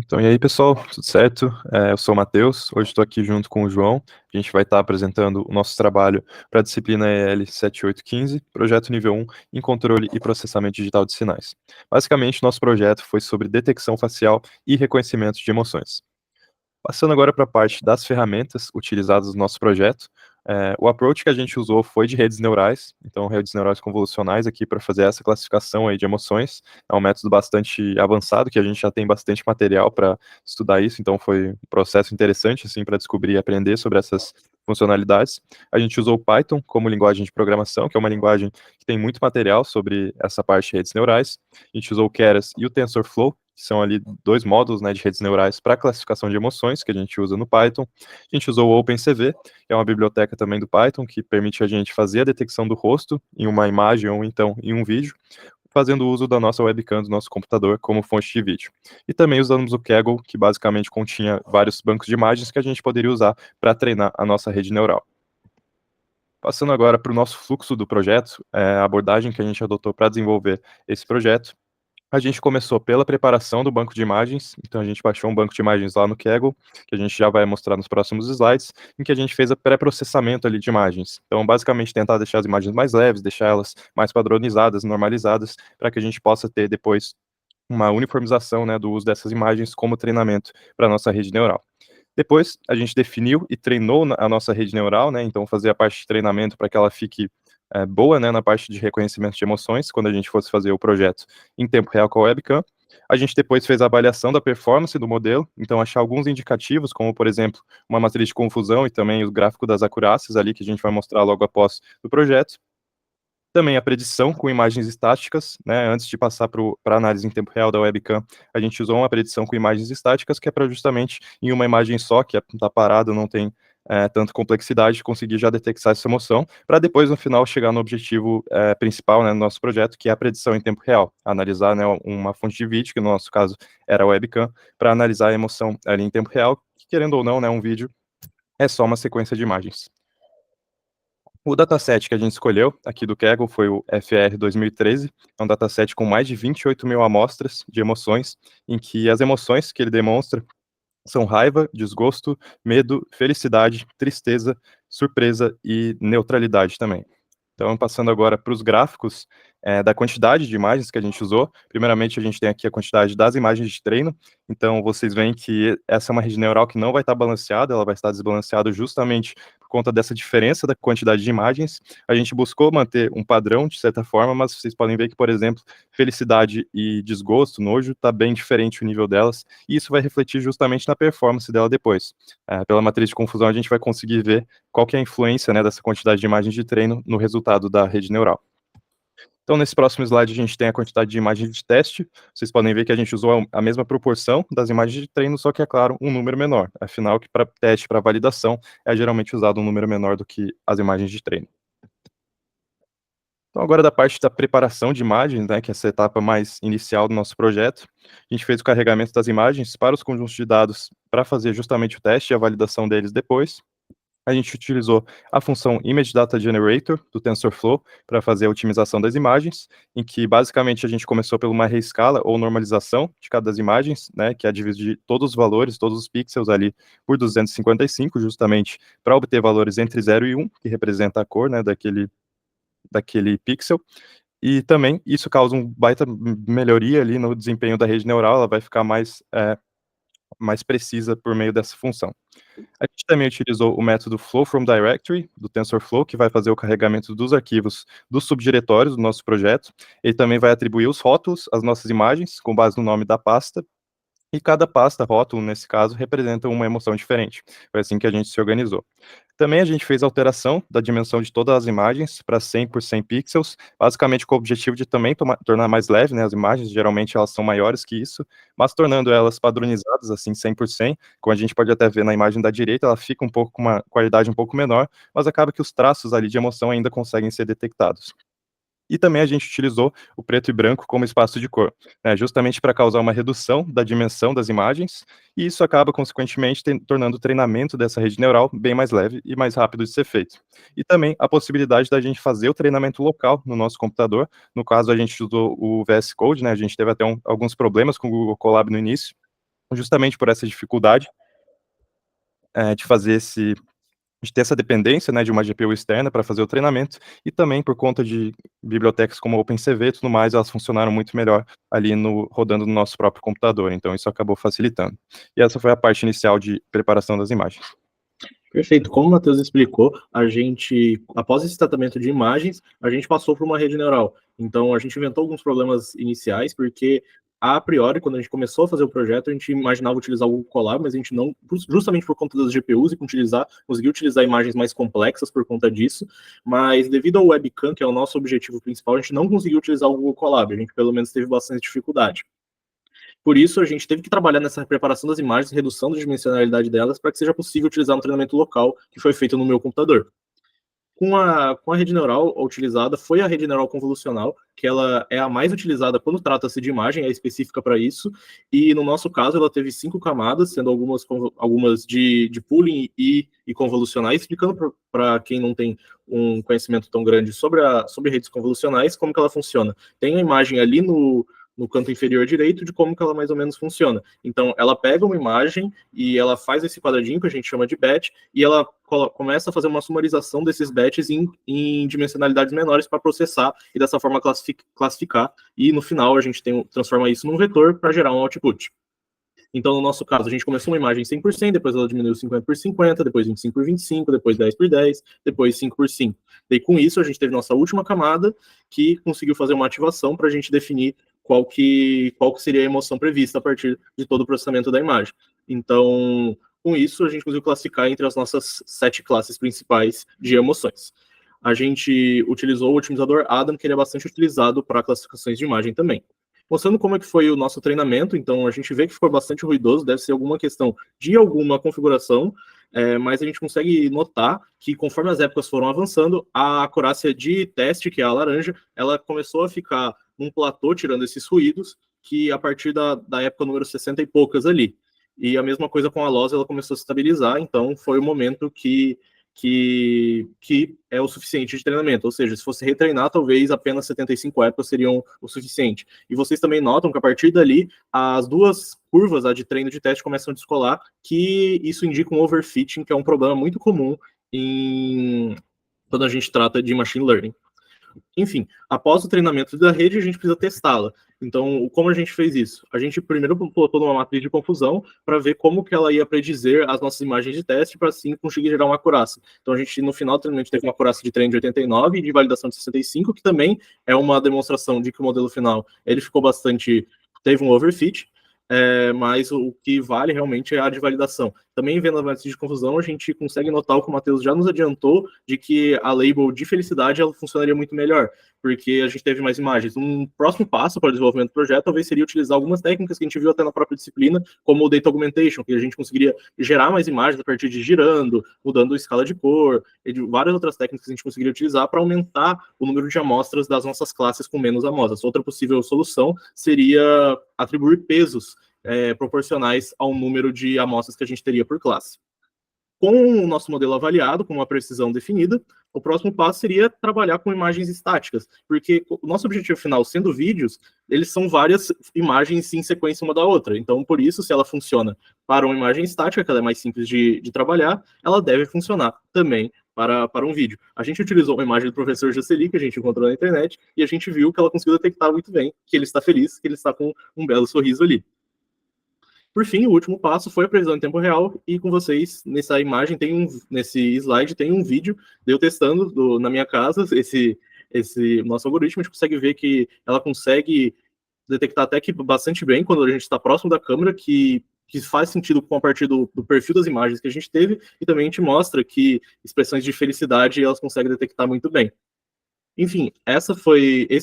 Então, e aí, pessoal, tudo certo? Eu sou o Matheus, hoje estou aqui junto com o João. A gente vai estar apresentando o nosso trabalho para a disciplina EL 7815, projeto nível 1 em controle e processamento digital de sinais. Basicamente, nosso projeto foi sobre detecção facial e reconhecimento de emoções. Passando agora para a parte das ferramentas utilizadas no nosso projeto, o approach que a gente usou foi de redes neurais, então redes neurais convolucionais aqui para fazer essa classificação aí de emoções. É um método bastante avançado, que a gente já tem bastante material para estudar isso, então foi um processo interessante assim para descobrir e aprender sobre essas funcionalidades. A gente usou o Python como linguagem de programação, que é uma linguagem que tem muito material sobre essa parte de redes neurais. A gente usou o Keras e o TensorFlow, que são ali dois módulos, né, de redes neurais para classificação de emoções, que a gente usa no Python. A gente usou o OpenCV, que é uma biblioteca também do Python, que permite a gente fazer a detecção do rosto em uma imagem ou então em um vídeo, fazendo uso da nossa webcam do nosso computador como fonte de vídeo. E também usamos o Kaggle, que basicamente continha vários bancos de imagens que a gente poderia usar para treinar a nossa rede neural. Passando agora para o nosso fluxo do projeto, a abordagem que a gente adotou para desenvolver esse projeto. A gente começou pela preparação do banco de imagens, então a gente baixou um banco de imagens lá no Kaggle, que a gente já vai mostrar nos próximos slides, em que a gente fez o pré-processamento ali de imagens. Então, basicamente, tentar deixar as imagens mais leves, deixar elas mais padronizadas, normalizadas, para que a gente possa ter depois uma uniformização, né, do uso dessas imagens como treinamento para a nossa rede neural. Depois, a gente definiu e treinou a nossa rede neural, né? Então, fazer a parte de treinamento para que ela fique boa, né, na parte de reconhecimento de emoções, quando a gente fosse fazer o projeto em tempo real com a webcam. A gente depois fez a avaliação da performance do modelo, então achar alguns indicativos, como, por exemplo, uma matriz de confusão e também o gráfico das acurácias ali, que a gente vai mostrar logo após o projeto. Também a predição com imagens estáticas, né, antes de passar para análise em tempo real da webcam, a gente usou uma predição com imagens estáticas, que é para justamente em uma imagem só, que está parado, não tem tanta complexidade, conseguir já detectar essa emoção, para depois, no final, chegar no objetivo principal, né, do nosso projeto, que é a predição em tempo real, analisar, né, uma fonte de vídeo, que no nosso caso era a webcam, para analisar a emoção ali em tempo real, que querendo ou não, né, um vídeo é só uma sequência de imagens. O dataset que a gente escolheu aqui do Kaggle foi o FR 2013, é um dataset com mais de 28 mil amostras de emoções, em que as emoções que ele demonstra são raiva, desgosto, medo, felicidade, tristeza, surpresa e neutralidade também. Então, passando agora para os gráficos da quantidade de imagens que a gente usou. Primeiramente, a gente tem aqui a quantidade das imagens de treino. Então, vocês veem que essa é uma rede neural que não vai estar balanceada, ela vai estar desbalanceada justamente por conta dessa diferença da quantidade de imagens. A gente buscou manter um padrão, de certa forma, mas vocês podem ver que, por exemplo, felicidade e desgosto, nojo, está bem diferente o nível delas, e isso vai refletir justamente na performance dela depois. Pela matriz de confusão, a gente vai conseguir ver qual que é a influência, né, dessa quantidade de imagens de treino no resultado da rede neural. Então, nesse próximo slide, a gente tem a quantidade de imagens de teste. Vocês podem ver que a gente usou a mesma proporção das imagens de treino, só que, é claro, um número menor. Afinal, que para teste, para validação, é geralmente usado um número menor do que as imagens de treino. Então, agora da parte da preparação de imagens, né, que é essa etapa mais inicial do nosso projeto, a gente fez o carregamento das imagens para os conjuntos de dados para fazer justamente o teste e a validação deles depois. A gente utilizou a função Image Data Generator do TensorFlow para fazer a otimização das imagens, em que basicamente a gente começou por uma reescala ou normalização de cada das imagens, né, que é dividir todos os valores, todos os pixels ali por 255, justamente para obter valores entre 0 e 1, que representa a cor, né, daquele pixel. E também isso causa um baita melhoria ali no desempenho da rede neural, ela vai ficar mais precisa por meio dessa função. A gente também utilizou o método Flow from Directory, do TensorFlow, que vai fazer o carregamento dos arquivos dos subdiretórios do nosso projeto. Ele também vai atribuir os rótulos às nossas imagens, com base no nome da pasta, e cada pasta, rótulo, nesse caso, representa uma emoção diferente. Foi assim que a gente se organizou. Também a gente fez alteração da dimensão de todas as imagens para 100 por 100 pixels, basicamente com o objetivo de também tornar mais leve, né, as imagens, geralmente elas são maiores que isso, mas tornando elas padronizadas, assim, 100 por 100, como a gente pode até ver na imagem da direita, ela fica um pouco com uma qualidade um pouco menor, mas acaba que os traços ali de emoção ainda conseguem ser detectados. E também a gente utilizou o preto e branco como espaço de cor, né, justamente para causar uma redução da dimensão das imagens, e isso acaba, consequentemente, tornando o treinamento dessa rede neural bem mais leve e mais rápido de ser feito. E também a possibilidade da gente fazer o treinamento local no nosso computador. No caso, a gente usou o VS Code, né, a gente teve até alguns problemas com o Google Colab no início, justamente por essa dificuldade de fazer de ter essa dependência, né, de uma GPU externa para fazer o treinamento, e também por conta de bibliotecas como o OpenCV e tudo mais, elas funcionaram muito melhor ali rodando no nosso próprio computador, então isso acabou facilitando. E essa foi a parte inicial de preparação das imagens. Perfeito. Como o Matheus explicou, a gente, após esse tratamento de imagens, a gente passou por uma rede neural. Então, a gente inventou alguns problemas iniciais, porque, a priori, quando a gente começou a fazer o projeto, a gente imaginava utilizar o Google Colab, mas a gente não, justamente por conta das GPUs, e conseguiu utilizar imagens mais complexas por conta disso, mas devido ao webcam, que é o nosso objetivo principal, a gente não conseguiu utilizar o Google Colab, a gente pelo menos teve bastante dificuldade. Por isso, a gente teve que trabalhar nessa preparação das imagens, redução da dimensionalidade delas, para que seja possível utilizar um treinamento local, que foi feito no meu computador. Com a rede neural utilizada, foi a rede neural convolucional, que ela é a mais utilizada quando trata-se de imagem, é específica para isso, e no nosso caso ela teve 5 camadas, sendo algumas de pooling e convolucionais, explicando para quem não tem um conhecimento tão grande sobre redes convolucionais, como que ela funciona. Tem a imagem ali no canto inferior direito de como que ela mais ou menos funciona. Então, ela pega uma imagem e ela faz esse quadradinho que a gente chama de batch, e ela começa a fazer uma sumarização desses batches em dimensionalidades menores para processar e dessa forma classificar, e no final a gente transforma isso num vetor para gerar um output. Então, no nosso caso, a gente começou uma imagem 100%, depois ela diminuiu 50 por 50, depois 25 por 25, depois 10 por 10, depois 5 por 5. E com isso, a gente teve nossa última camada, que conseguiu fazer uma ativação para a gente definir qual que seria a emoção prevista a partir de todo o processamento da imagem. Então, com isso, a gente conseguiu classificar entre as nossas 7 classes principais de emoções. A gente utilizou o otimizador Adam, que ele é bastante utilizado para classificações de imagem também. Mostrando como é que foi o nosso treinamento, então a gente vê que ficou bastante ruidoso, deve ser alguma questão de alguma configuração, mas a gente consegue notar que conforme as épocas foram avançando, a acurácia de teste, que é a laranja, ela começou a ficar num platô, tirando esses ruídos, que a partir da época número 60 e poucas ali. E a mesma coisa com a loss, ela começou a se estabilizar, então foi o momento que é o suficiente de treinamento, ou seja, se fosse retreinar, talvez apenas 75 épocas seriam o suficiente. E vocês também notam que a partir dali, as duas curvas, a de treino e de teste, começam a descolar, que isso indica um overfitting, que é um problema muito comum quando a gente trata de machine learning. Enfim, após o treinamento da rede, a gente precisa testá-la. Então, como a gente fez isso? A gente primeiro botou numa matriz de confusão para ver como que ela ia predizer as nossas imagens de teste para assim conseguir gerar uma acurácia. Então, a gente, no final do treinamento, teve uma acurácia de treino de 89 e de validação de 65, que também é uma demonstração de que o modelo final ele ficou teve um overfit, mas o que vale realmente é a de validação. Também vendo a matriz de confusão, a gente consegue notar o que o Matheus já nos adiantou, de que a label de felicidade ela funcionaria muito melhor, porque a gente teve mais imagens. Um próximo passo para o desenvolvimento do projeto talvez seria utilizar algumas técnicas que a gente viu até na própria disciplina, como o Data Augmentation, que a gente conseguiria gerar mais imagens a partir de girando, mudando a escala de cor, e de várias outras técnicas que a gente conseguiria utilizar para aumentar o número de amostras das nossas classes com menos amostras. Outra possível solução seria atribuir pesos proporcionais ao número de amostras que a gente teria por classe. Com o nosso modelo avaliado, com uma precisão definida, o próximo passo seria trabalhar com imagens estáticas, porque o nosso objetivo final, sendo vídeos, eles são várias imagens em sequência uma da outra. Então, por isso, se ela funciona para uma imagem estática, que ela é mais simples de trabalhar, ela deve funcionar também para um vídeo. A gente utilizou uma imagem do professor Jaceli, que a gente encontrou na internet, e a gente viu que ela conseguiu detectar muito bem que ele está feliz, que ele está com um belo sorriso ali. Por fim, o último passo foi a previsão em tempo real, e com vocês, nessa imagem, nesse slide, tem um vídeo de eu testando na minha casa esse nosso algoritmo. A gente consegue ver que ela consegue detectar até que bastante bem quando a gente está próximo da câmera, que faz sentido a partir do perfil das imagens que a gente teve, e também a gente mostra que expressões de felicidade elas conseguem detectar muito bem. Enfim, esse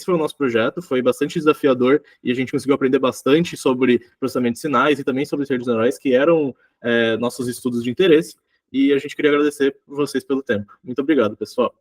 foi o nosso projeto, foi bastante desafiador e a gente conseguiu aprender bastante sobre processamento de sinais e também sobre redes neurais, que eram nossos estudos de interesse, e a gente queria agradecer vocês pelo tempo. Muito obrigado, pessoal.